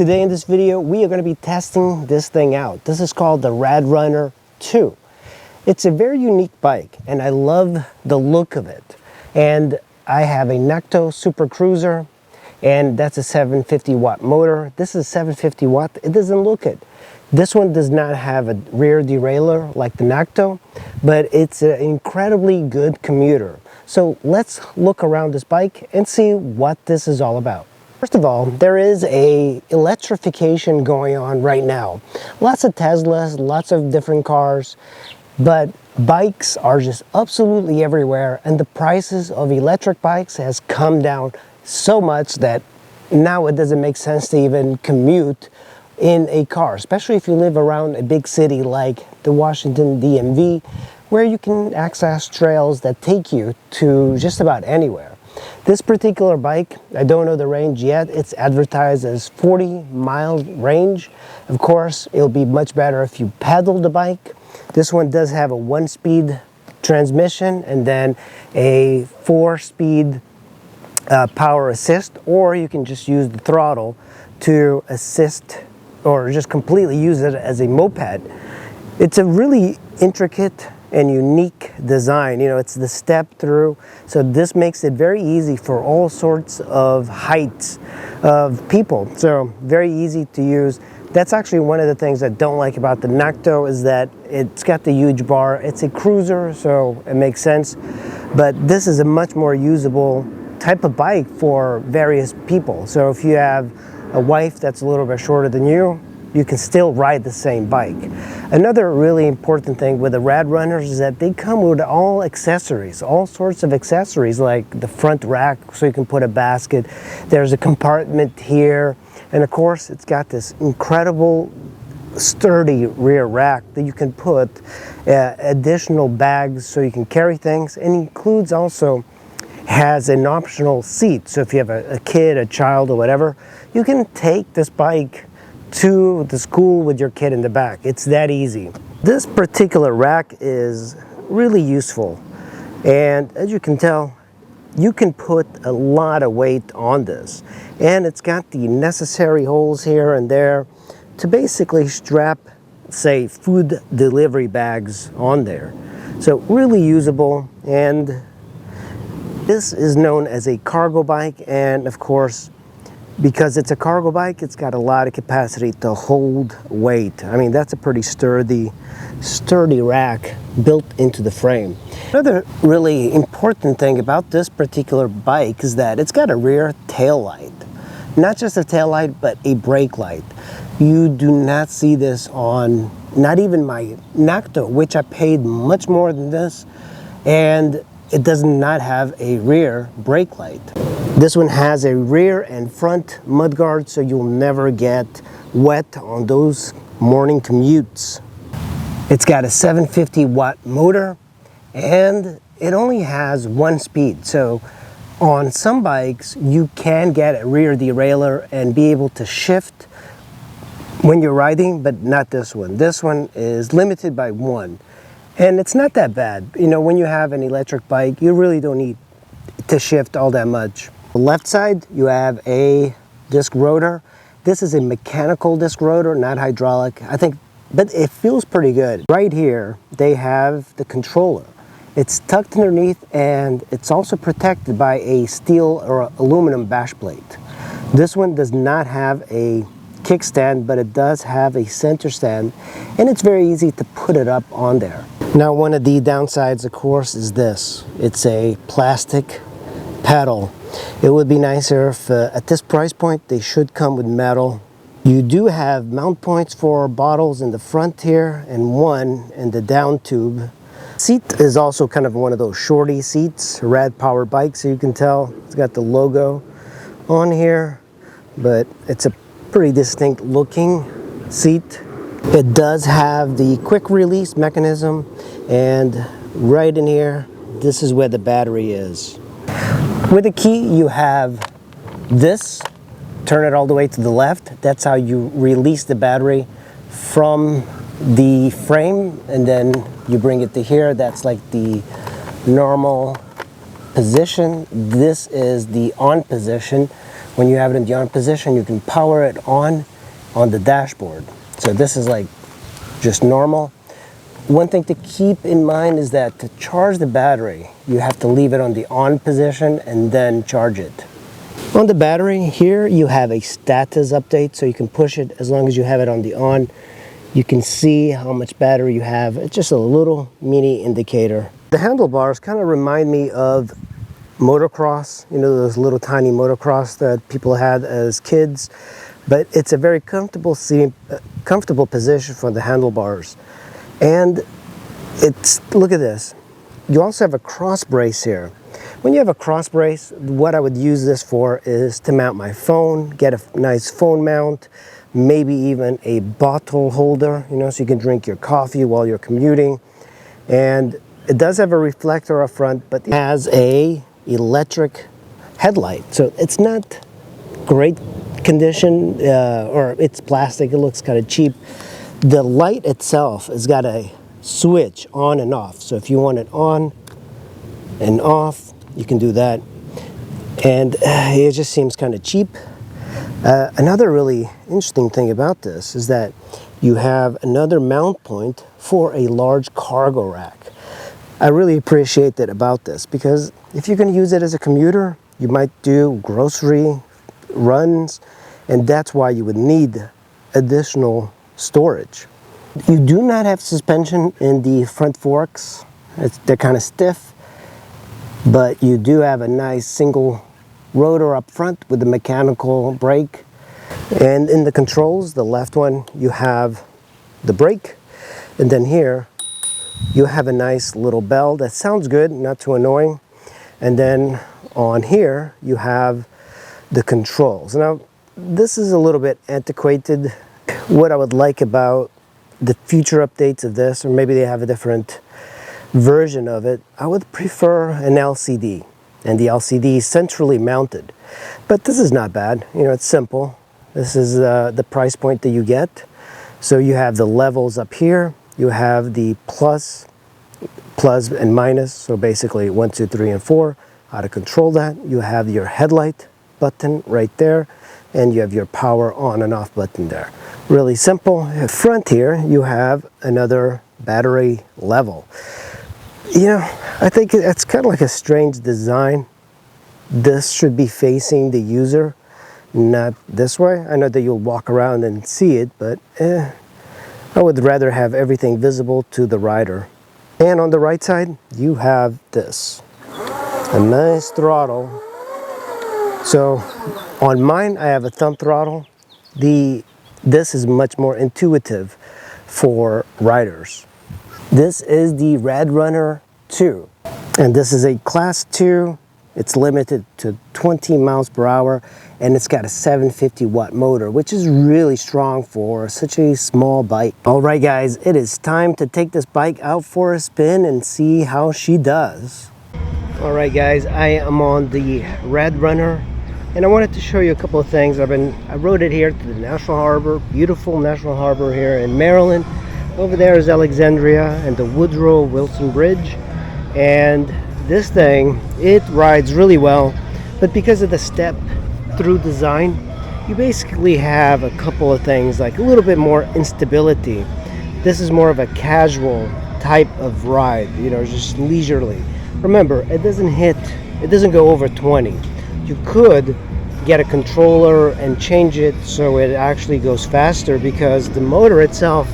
Today in this video, we are going to be testing this thing out. This is called the RadRunner 2. It's a very unique bike, and I love the look of it. And I have a Nocto Super Cruiser, and that's a 750 watt motor. This is 750 watt. It doesn't look it. This one does not have a rear derailleur like the Nocto, but it's an incredibly good commuter. So let's look around this bike and see what this is all about. First of all, there is a electrification going on right now. Lots of Teslas, lots of different cars, but bikes are just absolutely everywhere, and the prices of electric bikes has come down so much that now it doesn't make sense to even commute in a car, especially if you live around a big city like the Washington DMV, where you can access trails that take you to just about anywhere. This particular bike, I don't know the range yet. It's advertised as 40-mile range. Of course, it'll be much better if you pedal the bike. This one does have a 1-speed transmission and then a 4-speed power assist, or you can just use the throttle to assist or just completely use it as a moped. It's a really intricate and unique design. You know, it's the step through, so this makes it very easy for all sorts of heights of people, so very easy to use. That's actually one of the things I don't like about the Nocto, is that it's got the huge bar. It's a cruiser, so it makes sense, but this is a much more usable type of bike for various people. So if you have a wife that's a little bit shorter than you, you can still ride the same bike. Another really important thing with the RadRunners is that they come with all accessories, all sorts of accessories, like the front rack so you can put a basket. There's a compartment here, and of course it's got this incredible sturdy rear rack that you can put additional bags so you can carry things, and includes also has an optional seat. So if you have a kid, a child, or whatever, you can take this bike to the school with your kid in the back. It's that easy. This particular rack is really useful, and as you can tell, you can put a lot of weight on this, and it's got the necessary holes here and there to basically strap, say, food delivery bags on there. So really usable, and this is known as a cargo bike, and of course, because it's a cargo bike, it's got a lot of capacity to hold weight. I mean, that's a pretty sturdy rack built into the frame. Another really important thing about this particular bike is that it's got a rear tail light. Not just a tail light, but a brake light. You do not see this on, not even my Nocto, which I paid much more than this, and it does not have a rear brake light. This one has a rear and front mudguard, so you'll never get wet on those morning commutes. It's got a 750 watt motor, and it only has 1 speed. So on some bikes, you can get a rear derailleur and be able to shift when you're riding, but not this one. This one is limited by 1. And it's not that bad. You know, when you have an electric bike, you really don't need to shift all that much. The left side, you have a disc rotor. This is a mechanical disc rotor, not hydraulic. I think, but it feels pretty good. Right here, they have the controller. It's tucked underneath, and it's also protected by a steel or aluminum bash plate. This one does not have a kickstand, but it does have a center stand, and it's very easy to put it up on there. Now, one of the downsides, of course, is this. It's a plastic pedal. It would be nicer if at this price point they should come with metal. You do have mount points for bottles in the front here and one in the down tube. Seat is also kind of one of those shorty seats, Rad Power bike, so you can tell it's got the logo on here, but it's a pretty distinct looking seat. It does have the quick release mechanism, and right in here, this is where the battery is. With the key, you have this. Turn it all the way to the left. That's how you release the battery from the frame, and then you bring it to here. That's like the normal position. This is the on position. When you have it in the on position, you can power it on on the dashboard. So this is like just normal. One thing to keep in mind is that to charge the battery, you have to leave it on the on position and then charge it. On the battery here, you have a status update, so you can push it as long as you have it on the on. You can see how much battery you have. It's just a little mini indicator. The handlebars kind of remind me of motocross, you know, those little tiny motocross that people had as kids, but it's a very comfortable position for the handlebars. And it's, look at this, you also have a cross brace here. When you have a cross brace, what I would use this for is to mount my phone, get a nice phone mount, maybe even a bottle holder, you know, so you can drink your coffee while you're commuting. And it does have a reflector up front, but it has a electric headlight. So it's not great condition, or it's plastic, it looks kind of cheap. The light itself has got a switch on and off. So if you want it on and off, you can do that. And it just seems kind of cheap. Another really interesting thing about this is that you have another mount point for a large cargo rack. I really appreciate that about this, because if you're going to use it as a commuter, you might do grocery runs, and that's why you would need additional storage. You do not have suspension in the front forks. They're kind of stiff, but you do have a nice single rotor up front with the mechanical brake. And in the controls, the left one, you have the brake, and then here you have a nice little bell that sounds good, not too annoying. And then on here you have the controls. Now this is a little bit antiquated. What I would like about the future updates of this, or maybe they have a different version of it, I would prefer an LCD, and the LCD is centrally mounted. But this is not bad, you know, it's simple. This is the price point that you get. So you have the levels up here, you have the plus and minus, so basically 1, 2, 3, and 4, how to control that. You have your headlight button right there, and you have your power on and off button there. Really simple. At front here, you have another battery level. You know, I think it's kind of like a strange design. This should be facing the user, not this way. I know that you'll walk around and see it, but I would rather have everything visible to the rider. And on the right side, you have this, a nice throttle. So on mine, I have a thumb throttle. This is much more intuitive for riders. This is the RadRunner 2, and this is a class 2. It's limited to 20 miles per hour, and it's got a 750 watt motor, which is really strong for such a small bike. All right, guys, it is time to take this bike out for a spin and see how she does. All right, guys, I am on the RadRunner, and I wanted to show you a couple of things. I rode it here to the National Harbor, beautiful National Harbor here in Maryland. Over there is Alexandria and the Woodrow Wilson Bridge, and this thing, it rides really well, but because of the step through design, you basically have a couple of things, like a little bit more instability. This is more of a casual type of ride, you know, just leisurely. Remember, it doesn't go over 20. You could get a controller and change it so it actually goes faster, because the motor itself,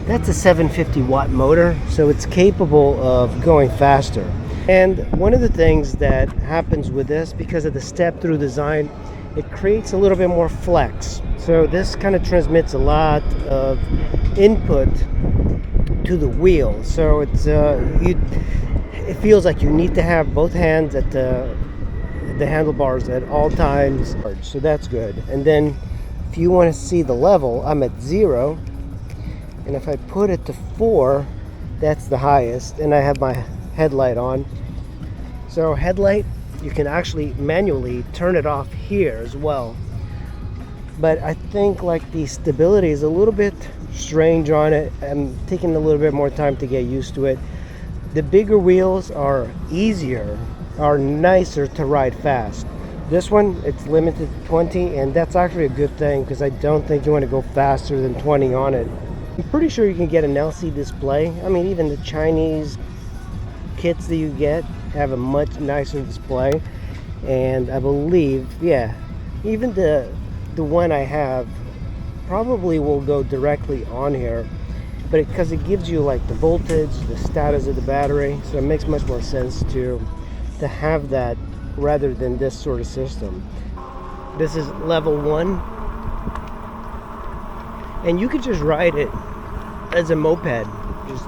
that's a 750 watt motor, so it's capable of going faster. And one of the things that happens with this, because of the step through design, it creates a little bit more flex. So this kind of transmits a lot of input to the wheel. So it feels like you need to have both hands at the handlebars at all times. So that's good. And then if you want to see the level, I'm at 0. And if I put it to 4, that's the highest. And I have my headlight on. So headlight, you can actually manually turn it off here as well. But I think like the stability is a little bit strange on it. I'm taking a little bit more time to get used to it. The bigger wheels are easier, are nicer to ride fast. This one, it's limited to 20, and that's actually a good thing because I don't think you want to go faster than 20 on it. I'm pretty sure you can get an LCD display. I mean, even the Chinese kits that you get have a much nicer display. And I believe, yeah, even the one I have probably will go directly on here, but because it gives you like the voltage, the status of the battery, so it makes much more sense to have that rather than this sort of system. This is level 1, and you could just ride it as a moped, just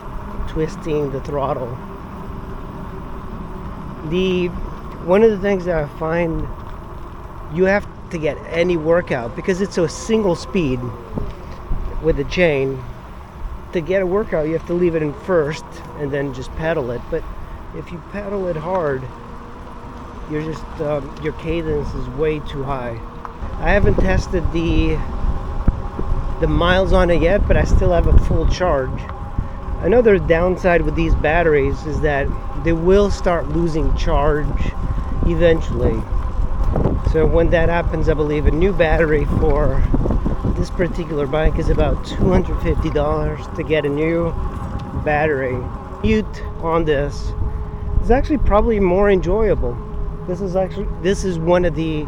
twisting the throttle. One of the things that I find, you have to get any workout because it's a single speed with the chain. To get a workout, you have to leave it in first and then just pedal it. But if you pedal it hard, you're just your cadence is way too high. I haven't tested the miles on it yet, but I still have a full charge. I know the downside with these batteries is that they will start losing charge eventually. So when that happens, I believe a new battery for this particular bike is about $250 to get a new battery. Commute on this is actually probably more enjoyable. This is one of the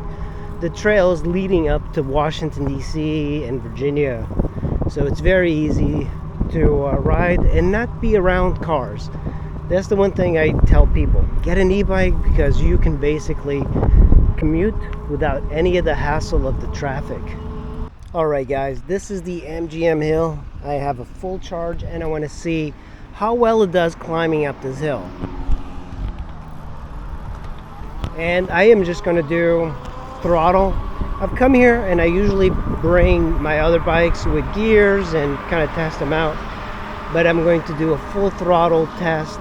trails leading up to Washington DC and Virginia, so it's very easy to ride and not be around cars. That's the one thing I tell people: get an e-bike because you can basically commute without any of the hassle of the traffic. Alright guys, this is the MGM hill. I have a full charge and I want to see how well it does climbing up this hill. And I am just going to do throttle. I've come here and I usually bring my other bikes with gears and kind of test them out, but I'm going to do a full throttle test.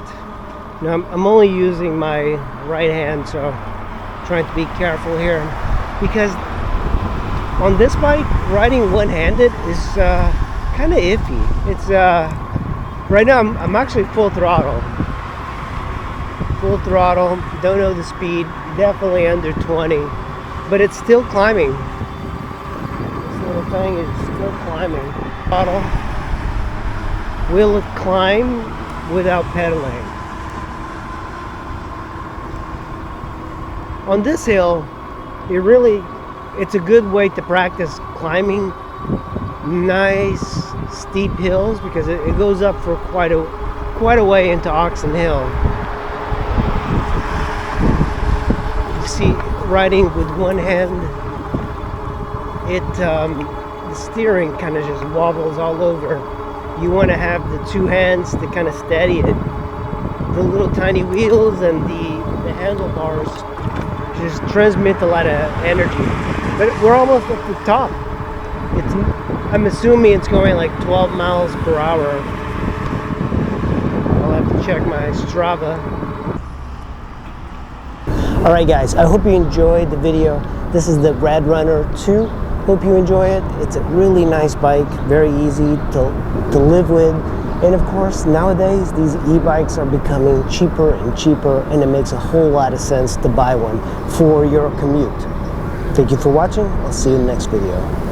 Now I'm only using my right hand, so I'm trying to be careful here, because on this bike riding one-handed is kind of iffy. It's right now I'm actually full throttle, don't know the speed, definitely under 20, but it's still climbing. This little thing is still climbing. Throttle. Will it climb without pedaling? On this hill, it's a good way to practice climbing nice steep hills, because it goes up for quite a way into Oxon Hill. You see, riding with one hand, the steering kind of just wobbles all over. You want to have the two hands to kind of steady it. The little tiny wheels and the handlebars just transmit a lot of energy. But we're almost at the top. I'm assuming it's going like 12 miles per hour. I'll have to check my Strava. Alright guys, I hope you enjoyed the video. This is the RadRunner 2. Hope you enjoy it. It's a really nice bike, very easy to live with. And of course, nowadays, these e-bikes are becoming cheaper and cheaper, and it makes a whole lot of sense to buy one for your commute. Thank you for watching. I'll see you in the next video.